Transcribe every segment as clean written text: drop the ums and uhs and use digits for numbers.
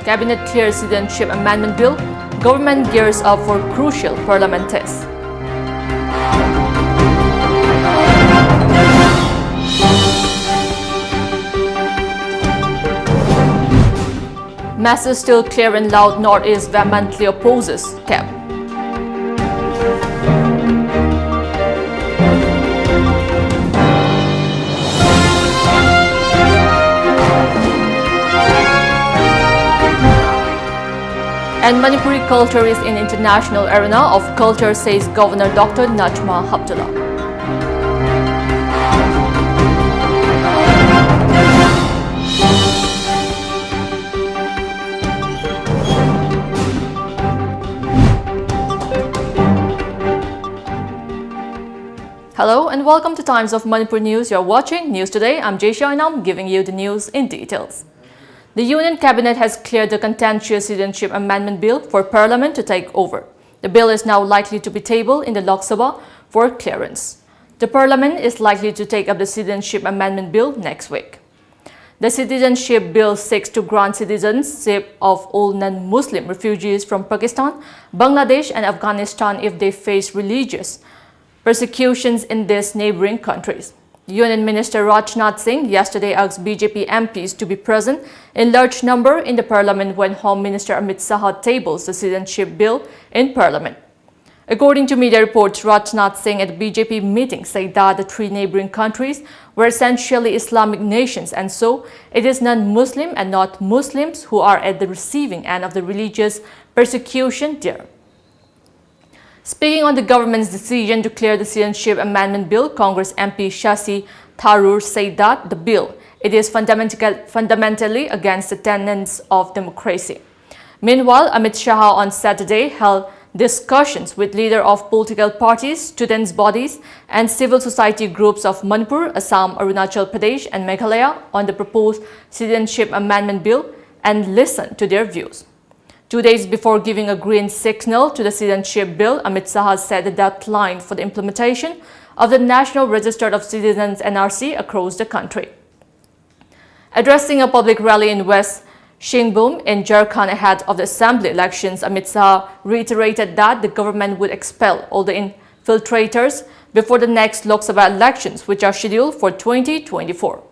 Cabinet clears Citizenship Amendment Bill, government gears up for crucial parliament test. Message still clear and loud, Northeast vehemently opposes cap. And Manipuri culture is in international arena of culture, says Governor Dr. Najma Abdullah. Hello and welcome to Times of Manipur News. You're watching News Today. I'm JESSIA and I'm giving you the news in details. The Union Cabinet has cleared the contentious Citizenship Amendment Bill for Parliament to take over. The bill is now likely to be tabled in the Lok Sabha for clearance. The Parliament is likely to take up the Citizenship Amendment Bill next week. The Citizenship Bill seeks to grant citizenship of all non-Muslim refugees from Pakistan, Bangladesh and Afghanistan if they face religious persecutions in these neighboring countries. Union Minister Rajnath Singh yesterday asked BJP MPs to be present in large number in the Parliament when Home Minister Amit Shah tables the Citizenship Bill in Parliament. According to media reports, Rajnath Singh at the BJP meeting said that the three neighboring countries were essentially Islamic nations and so it is non-Muslim and not Muslims who are at the receiving end of the religious persecution there. Speaking on the government's decision to clear the Citizenship Amendment Bill, Congress MP Shashi Tharoor said that the bill is fundamentally against the tenets of democracy. Meanwhile, Amit Shah on Saturday held discussions with leaders of political parties, students' bodies and civil society groups of Manipur, Assam, Arunachal Pradesh and Meghalaya on the proposed Citizenship Amendment Bill and listened to their views. 2 days before giving a green signal to the Citizenship Bill, Amit Shah set the deadline for the implementation of the National Register of Citizens NRC across the country. Addressing a public rally in West Shingbum in Jharkhand ahead of the assembly elections, Amit Shah reiterated that the government would expel all the infiltrators before the next Lok Sabha elections, which are scheduled for 2024.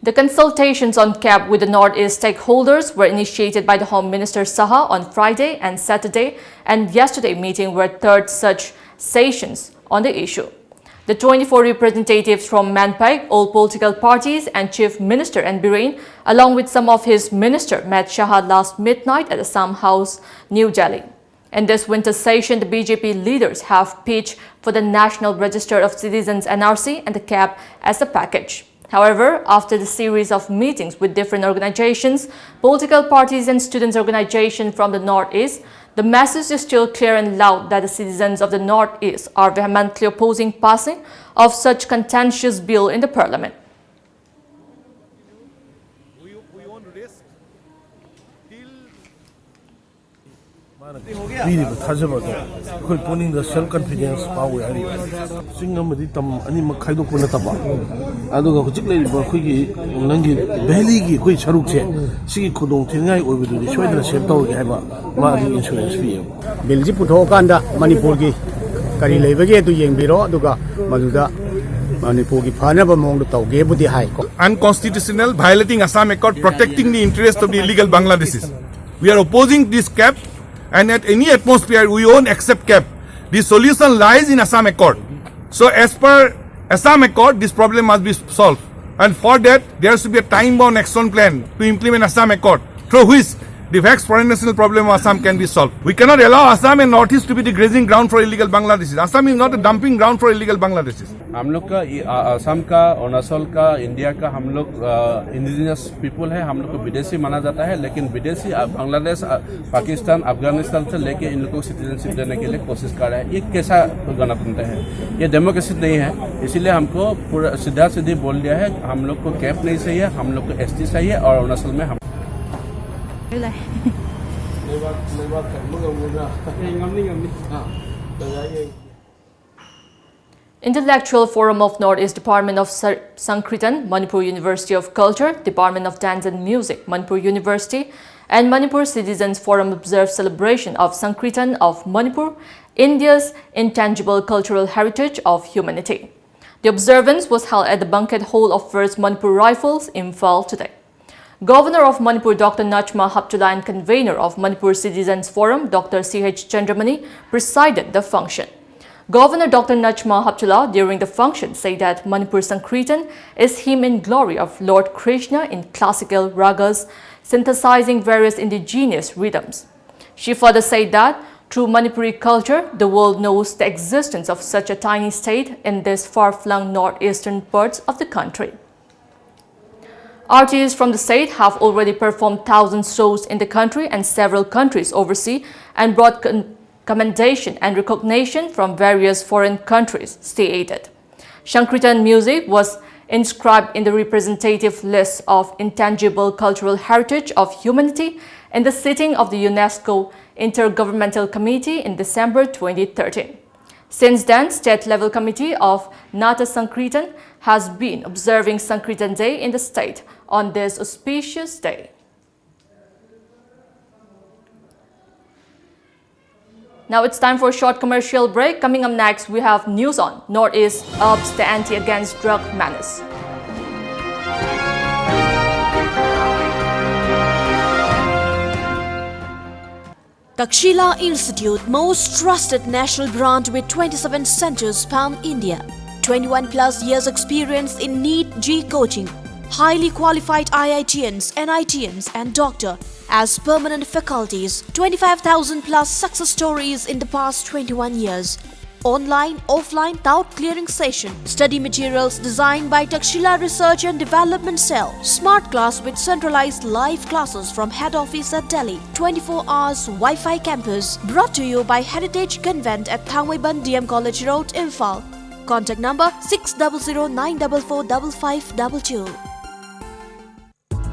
The consultations on CAP with the Northeast stakeholders were initiated by the Home Minister Shah on Friday and Saturday, and yesterday meeting were third such sessions on the issue. The 24 representatives from Manpeg, all political parties and Chief Minister and Biren, along with some of his ministers, met Shah last midnight at Assam House, New Delhi. In this winter session, the BJP leaders have pitched for the National Register of Citizens NRC and the CAP as a package. However, after the series of meetings with different organizations, political parties and students' organizations from the Northeast, the message is still clear and loud that the citizens of the Northeast are vehemently opposing passing of such contentious bill in the Parliament. self confidence power Singamadi Tam Anima Kaido Kunataba. Aduga Hujik Nangi Beligi, which Haruche, Siki Kudong Tingai over the Shwedra Shepto Yaba, Madi insurance fee. Bilji Putokanda, Manipurgi, Kari Levage to Yengbiro, Duga, Maduda, Manipurgi Panaba Mong to Gebu the High. Unconstitutional, violating Assam Accord, protecting the interest of the illegal Bangladeshis. We are opposing this cap. And at any atmosphere, we won't accept cap. The solution lies in Assam Accord. So as per Assam Accord, this problem must be solved. And for that, there should be a time-bound action plan to implement Assam Accord, through which the vexed foreign national problem of Assam can be solved. We cannot allow Assam and Northeast to be the grazing ground for illegal Bangladeshis. Assam is not a dumping ground for illegal Bangladeshis. हम लोग का असम का, अरुणाचल का, India का हम लोग indigenous people है, हम लोग को विदेशी माना जाता है, लेकिन विदेशी बांग्लादेश, पाकिस्तान, अफगानिस्तान से लेके इन लोगों को सिटीजनशिप देने के लिए कोशिश कर रहा है। ये कैसा गणतंत्र है? ये डेमोक्रेसी नहीं है। इसीलिए हमको पूरा सीधा सीधी बोल दिया है, हम लोग को कैप नहीं चाहिए, हम लोग को एसटी चाहिए और अरुणाचल में हम Intellectual Forum of Northeast Department of Sankritan, Manipur University of Culture, Department of Dance and Music, Manipur University, and Manipur Citizens Forum observed celebration of Sankritan of Manipur, India's intangible cultural heritage of humanity. The observance was held at the banquet hall of 1st Manipur Rifles, Imphal today. Governor of Manipur Dr. Nachma Haptula and convener of Manipur Citizens Forum Dr. C.H. Chandramani presided the function. Governor Dr. Nachma Haptula during the function said that Manipur Sankritan is hymn in glory of Lord Krishna in classical ragas, synthesizing various indigenous rhythms. She further said that through Manipuri culture, the world knows the existence of such a tiny state in these far-flung northeastern parts of the country. Artists from the state have already performed thousands of shows in the country and several countries overseas and brought commendation and recognition from various foreign countries, she added. Sankritan music was inscribed in the representative list of intangible cultural heritage of humanity in the sitting of the UNESCO Intergovernmental Committee in December 2013. Since then, state-level committee of Nata Sankritan has been observing Sankritan Day in the state on this auspicious day. Now it's time for a short commercial break. Coming up next, we have news on Northeast ups the ante against drug menace. Takshila Institute, most trusted national brand with 27 centers span India. 21 plus years experience in NEET G coaching. Highly qualified IITians, NITians and doctor as permanent faculties. 25,000 plus success stories in the past 21 years. Online, offline, doubt clearing session. Study materials designed by Takshila Research and Development Cell. Smart class with centralized live classes from head office at Delhi. 24 hours Wi-Fi campus. Brought to you by Heritage Convent at Thangwaiban DM College Road, Imphal. Contact number 600-944-5522.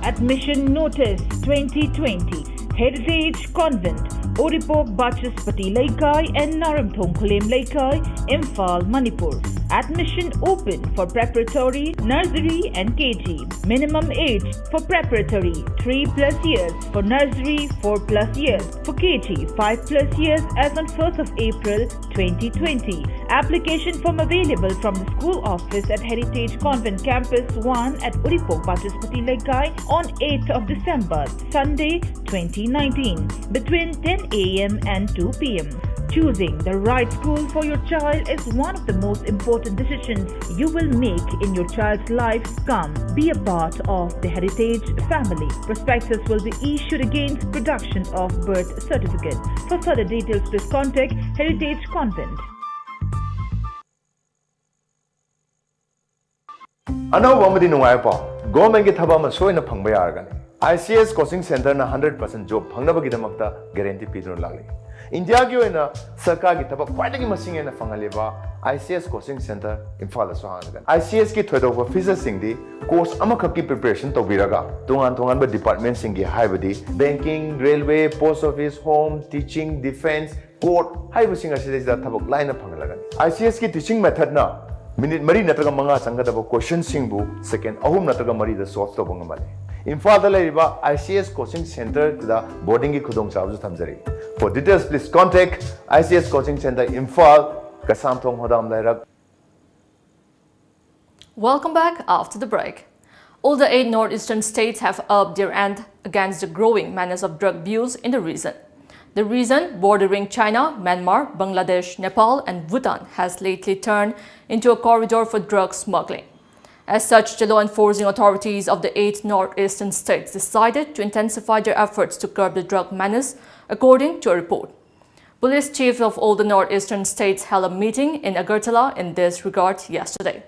Admission Notice 2020. Heritage Convent, Oripok Bachaspati Laikai and Naramthong Kulem Laikai, Imphal, Manipur. Admission open for preparatory, nursery and KG. Minimum age for preparatory 3+ years, for nursery 4+ years, for KG 5+ years as on 1st of April 2020. Application form available from the school office at Heritage Convent Campus 1 at Oripok Bachaspati Laikai on 8th of December, Sunday 2019, between 10 a.m. and 2 p.m. Choosing the right school for your child is one of the most important decisions you will make in your child's life. Come, be a part of the Heritage family. Prospectus will be issued against production of birth certificate. For further details, please contact Heritage Convent. Another one government get thaba soina phangba yargani. ICS coaching center na 100% job phangnaba gidamakta guarantee pidron lagli. India ki oina sarkar ki thaba khwaidagi masing ena phangaliba ICS coaching center Imphal da sohanagan. ICS ki thoidok officer singdi course amakhak ki preparation tobiraga tongan ba department singi haibadi banking, railway, post office, home, teaching, defense, court haibu singa sida thabak line na phangalagan. ICS ki teaching method na minute mari natraga manga changadaba question singbu second ahum natraga mari da solve to bangamale. Imphal da laiba ICS coaching center da boarding ki khudong chabu thamjari. For details please contact ICS coaching center Imphal Kasamthong Hodam Lairak. Welcome back after the break. All the 8 northeastern states have upped their end against the growing menace of drug abuse in the region. The region bordering China, Myanmar, Bangladesh, Nepal and Bhutan has lately turned into a corridor for drug smuggling. As such, the law enforcing authorities of the 8 northeastern states decided to intensify their efforts to curb the drug menace, according to a report. Police chiefs of all the northeastern states held a meeting in Agartala in this regard yesterday.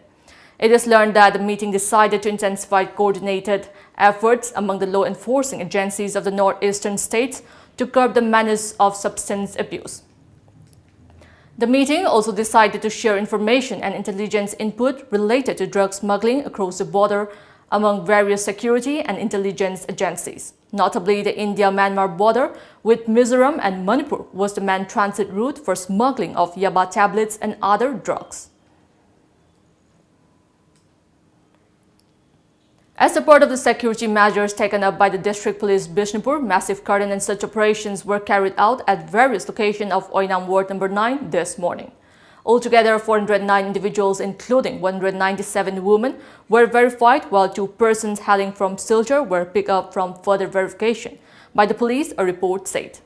It is learned that the meeting decided to intensify coordinated efforts among the law enforcing agencies of the northeastern states to curb the menace of substance abuse. The meeting also decided to share information and intelligence input related to drug smuggling across the border among various security and intelligence agencies. Notably, the India-Myanmar border with Mizoram and Manipur was the main transit route for smuggling of yaba tablets and other drugs. As a part of the security measures taken up by the District Police Bishnupur, massive cordon and search operations were carried out at various locations of Oinam Ward No. 9 this morning. Altogether, 409 individuals, including 197 women, were verified, while 2 persons hailing from Silchar were picked up from further verification by the police, a report said.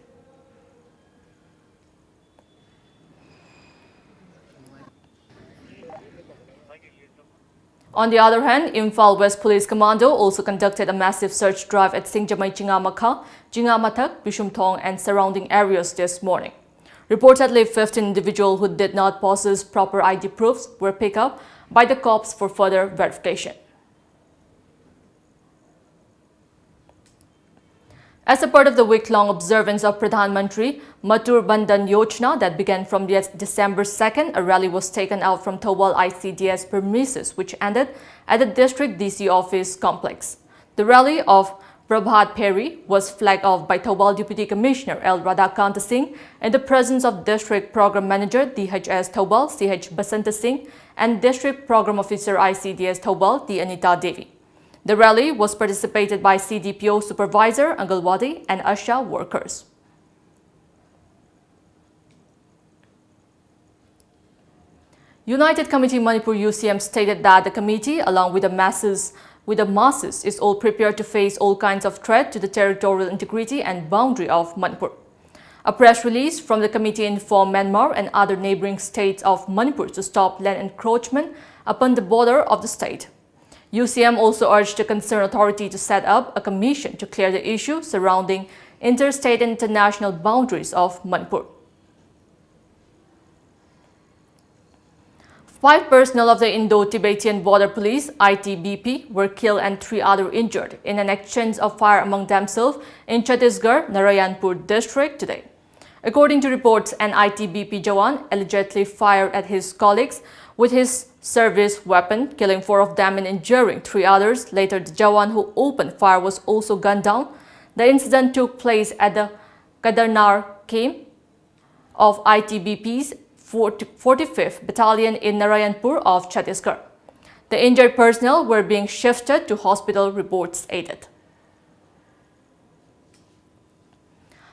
On the other hand, Imphal West Police Commando also conducted a massive search drive at Singjamai Chingamakha, Chingamathak, Bishumthong and surrounding areas this morning. Reportedly, 15 individuals who did not possess proper ID proofs were picked up by the cops for further verification. As a part of the week-long observance of Pradhan Mantri Matur Bandhan Yojana that began from December 2nd, a rally was taken out from Thobal ICDS premises, which ended at the District DC office complex. The rally of Prabhat Peri was flagged off by Thobal Deputy Commissioner L. Radhakanta Singh in the presence of District Program Manager DHS Thobal CH Basanta Singh and District Program Officer ICDS Thobal D. Anita Devi. The rally was participated by CDPO Supervisor Angalwadi and ASHA workers. United Committee Manipur UCM stated that the committee, along with the masses, is all prepared to face all kinds of threat to the territorial integrity and boundary of Manipur. A press release from the committee informed Myanmar and other neighboring states of Manipur to stop land encroachment upon the border of the state. UCM also urged the concerned authority to set up a commission to clear the issue surrounding interstate and international boundaries of Manipur. 5 personnel of the Indo-Tibetan Border Police ITBP were killed and 3 others injured in an exchange of fire among themselves in Chhattisgarh, Narayanpur district today. According to reports, an ITBP Jawan allegedly fired at his colleagues with his service weapon, killing 4 of them and injuring 3 others. Later, the Jawan who opened fire was also gunned down. The incident took place at the Kadarnar camp of ITBP's 45th Battalion in Narayanpur of Chhattisgarh. The injured personnel were being shifted to hospital, reports aided.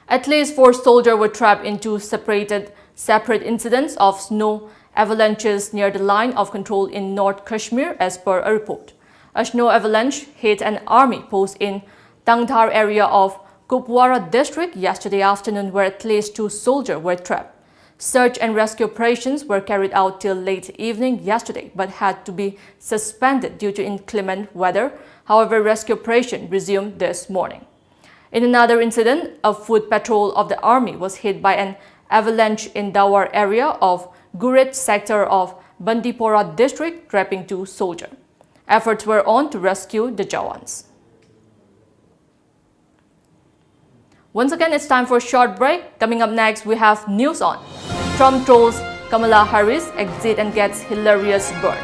At least 4 soldiers were trapped in 2 separate incidents of snow avalanches near the line of control in North Kashmir, as per a report. A snow avalanche hit an army post in Tangdhar area of Kupwara district yesterday afternoon, where at least 2 soldiers were trapped. Search and rescue operations were carried out till late evening yesterday, but had to be suspended due to inclement weather. However, rescue operation resumed this morning. In another incident, a foot patrol of the army was hit by an avalanche in Dawar area of Guret sector of Bandipora district, trapping 2 soldiers. Efforts were on to rescue the Jawans. Once again, it's time for a short break. Coming up next, we have news on Trump trolls Kamala Harris, exit and gets hilarious burn.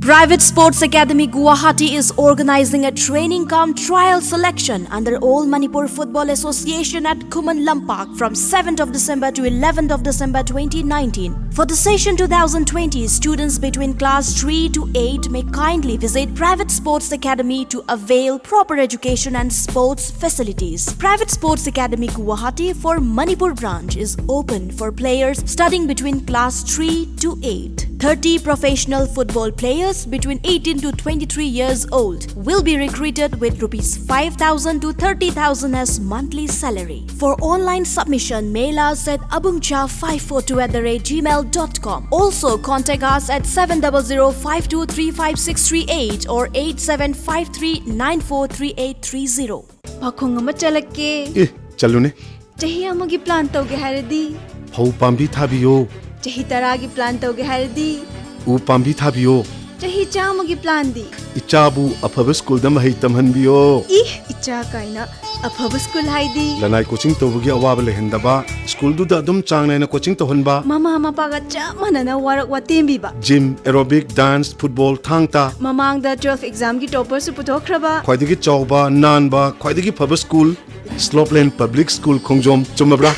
Private Sports Academy Guwahati is organizing a training cum trial selection under All Manipur Football Association at Kuman Lampak from 7th of December to 11th of December 2019. For the session 2020, students between class 3 to 8 may kindly visit Private Sports Academy to avail proper education and sports facilities. Private Sports Academy Guwahati for Manipur branch is open for players studying between class 3 to 8. 30 professional football players between 18 to 23 years old will be recruited with rupees 5,000 to 30,000 as monthly salary. For online submission, mail us at abungcha542@gmail.com. Also contact us at 700-5235-638 or 8753943830. Pakhong ama chalake. Chalune. Chahi amagi plan tawge haradi. Phau pambi thabiyo. Chahi taragi plan tawge haradi. U pambi thabiyo. Chahi chamagi plan di. Ichabu afaba school da mahai tamhanbiyo. Icha kaina afaba school haidi. Lanai coaching tobugi awaba lehendaba. School du da dum changnaina coaching tohanba. Mama mapaga chamanana warak watembi ba. Gym, aerobic, dance, football, thangta. Mamang da 12 exam ki topper su putokraba. Khwaidagi chawba, nanba, khwaidagi phaba school. Slopeland Public School Khongjom chumabra.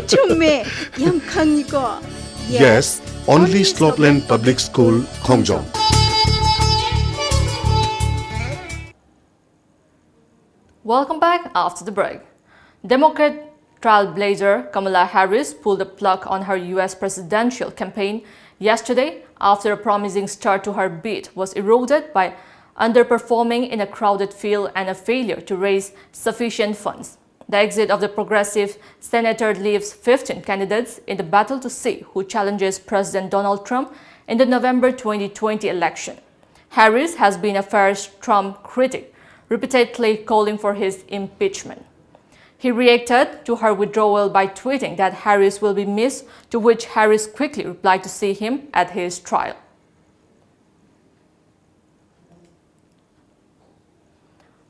Chumme yam khangi ko. Yes, only Slopeland Public School Khongjom. Welcome back after the break. Democrat trailblazer Kamala Harris pulled the plug on her US presidential campaign yesterday after a promising start to her bid was eroded by underperforming in a crowded field and a failure to raise sufficient funds. The exit of the progressive senator leaves 15 candidates in the battle to see who challenges President Donald Trump in the November 2020 election. Harris has been a fierce Trump critic, repeatedly calling for his impeachment. He reacted to her withdrawal by tweeting that Harris will be missed, to which Harris quickly replied to see him at his trial.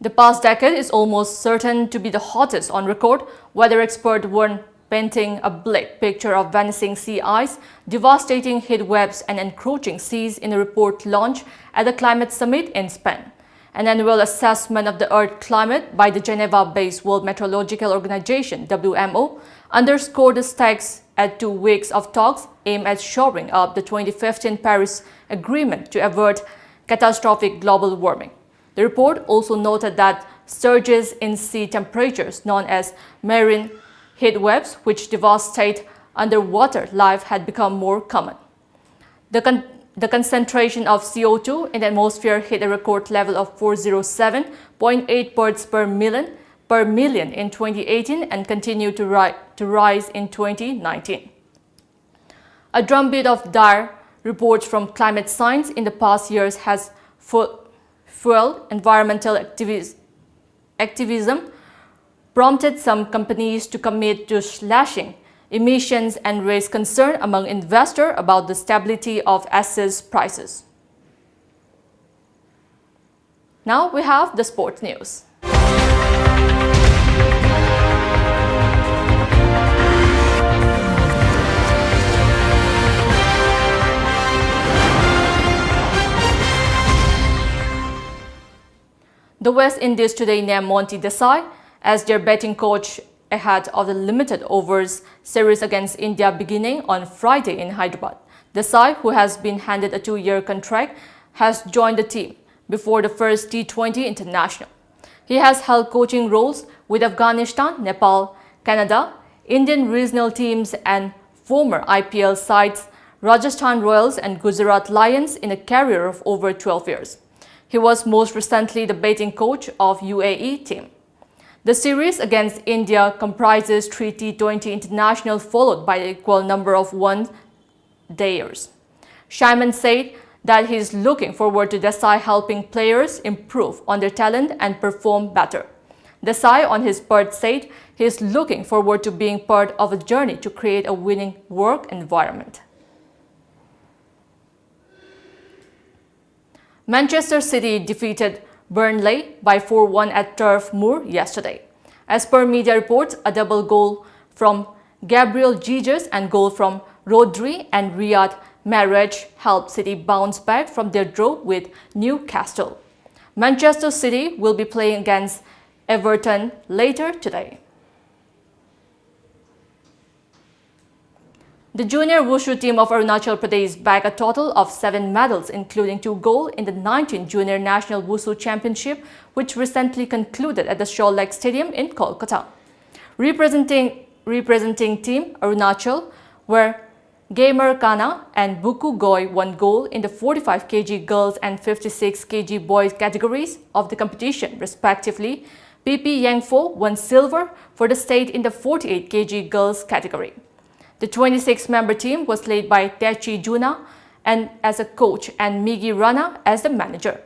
The past decade is almost certain to be the hottest on record. Weather experts warn painting a bleak picture of vanishing sea ice, devastating heat waves and encroaching seas in a report launched at the Climate Summit in Spain. An annual assessment of the Earth's climate by the Geneva-based World Meteorological Organization (WMO) underscored the stakes at 2 weeks of talks aimed at shoring up the 2015 Paris Agreement to avert catastrophic global warming. The report also noted that surges in sea temperatures known as marine heat waves, which devastate underwater life, had become more common. The concentration of CO2 in the atmosphere hit a record level of 407.8 parts per million in 2018 and continued to rise in 2019. A drumbeat of dire reports from climate science in the past years has fueled environmental activism, prompted some companies to commit to slashing emissions and raised concern among investors about the stability of assets prices. Now we have the sports news. The West Indies today named Monty Desai as their batting coach ahead of the limited overs series against India beginning on Friday in Hyderabad. Desai, who has been handed a 2-year contract, has joined the team before the first T20 international. He has held coaching roles with Afghanistan, Nepal, Canada, Indian regional teams and former IPL sides Rajasthan Royals and Gujarat Lions in a career of over 12 years. He was most recently the batting coach of UAE team. The series against India comprises 3 T20 internationals followed by an equal number of one-dayers. Shaiman said that he is looking forward to Desai helping players improve on their talent and perform better. Desai, on his part, said he is looking forward to being part of a journey to create a winning work environment. Manchester City defeated Burnley by 4-1 at Turf Moor yesterday. As per media reports, a double goal from Gabriel Jesus and goal from Rodri and Riyad Mahrez helped City bounce back from their draw with Newcastle. Manchester City will be playing against Everton later today. The junior Wushu team of Arunachal Pradesh bagged a total of 7 medals, including 2 gold in the 19th Junior National Wushu Championship, which recently concluded at the Shaw Lake Stadium in Kolkata. Representing team Arunachal were Gamer Kana and Buku Goy won gold in the 45 kg girls and 56 kg boys categories of the competition, respectively. PP Yangfo won silver for the state in the 48 kg girls category. The 26-member team was led by Techi Juna and as a coach and Migi Rana as the manager.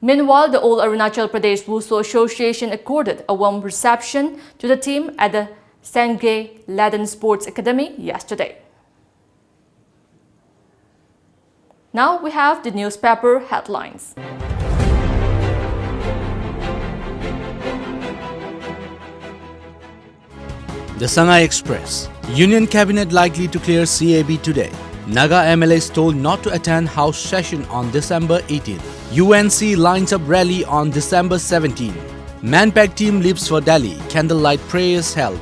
Meanwhile, the All Arunachal Pradesh Wushu Association accorded a warm reception to the team at the Sangay Laden Sports Academy yesterday. Now we have the newspaper headlines. The Sangay Express. Union Cabinet likely to clear CAB today. Naga MLAs told not to attend House session on December 18. UNC lines up rally on December 17. Manpack team leaves for Delhi. Candlelight prayers held.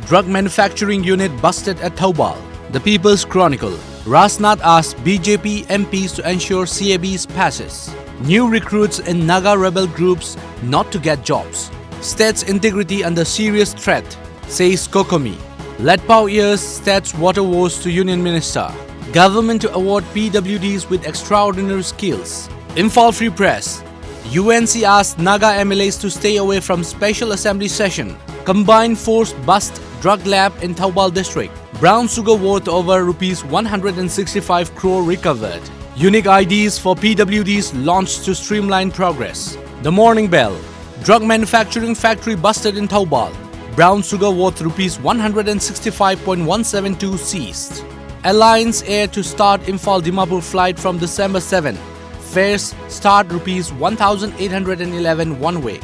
Drug manufacturing unit busted at Thaubal. The People's Chronicle. Rasnath asked BJP MPs to ensure CAB's passes. New recruits in Naga rebel groups not to get jobs. State's integrity under serious threat, says Kokomi. Ledpao ears state's water woes to Union Minister. Government to award PWDs with extraordinary skills. Imphal Free Press. UNC asked Naga MLAs to stay away from Special Assembly session. Combined force bust drug lab in Thaubal district. Brown sugar worth over rupees 165 crore recovered. Unique IDs for PWDs launched to streamline progress. The Morning Bell. Drug manufacturing factory busted in Thaubal. Brown sugar worth rupees 165.172 seized. Alliance Air to start Imphal Dimapur flight from December 7. Fares start rupees 1,811 one way.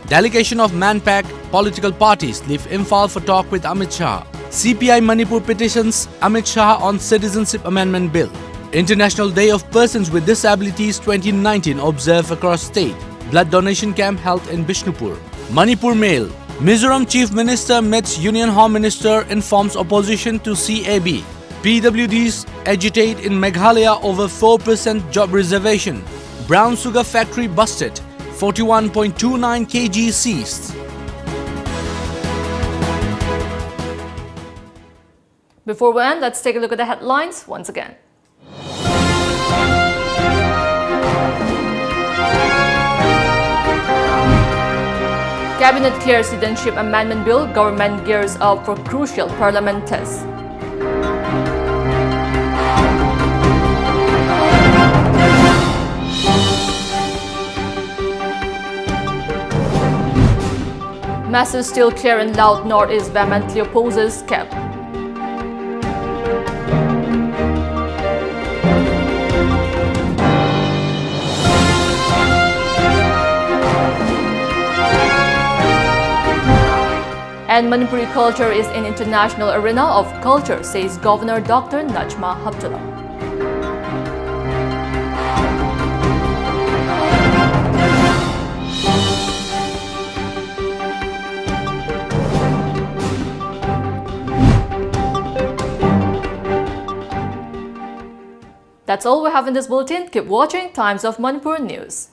Delegation of Manpack political parties leave Imphal for talk with Amit Shah. CPI Manipur petitions Amit Shah on Citizenship Amendment Bill. International Day of Persons with Disabilities 2019 observed across state. Blood donation camp held in Bishnupur. Manipur Mail. Mizoram Chief Minister meets Union Home Minister, informs opposition to CAB. PWDs agitate in Meghalaya over 4% job reservation. Brown sugar factory busted. 41.29 kg seized. Before we end, let's take a look at the headlines once again. Cabinet clears Citizenship Amendment Bill, government gears up for crucial parliament test. Massive steel clear in Loud Northeast vehemently opposes cap. And Manipuri culture is in international arena of culture, says Governor Dr. Najma Habdullah. That's all we have in this bulletin. Keep watching Times of Manipur News.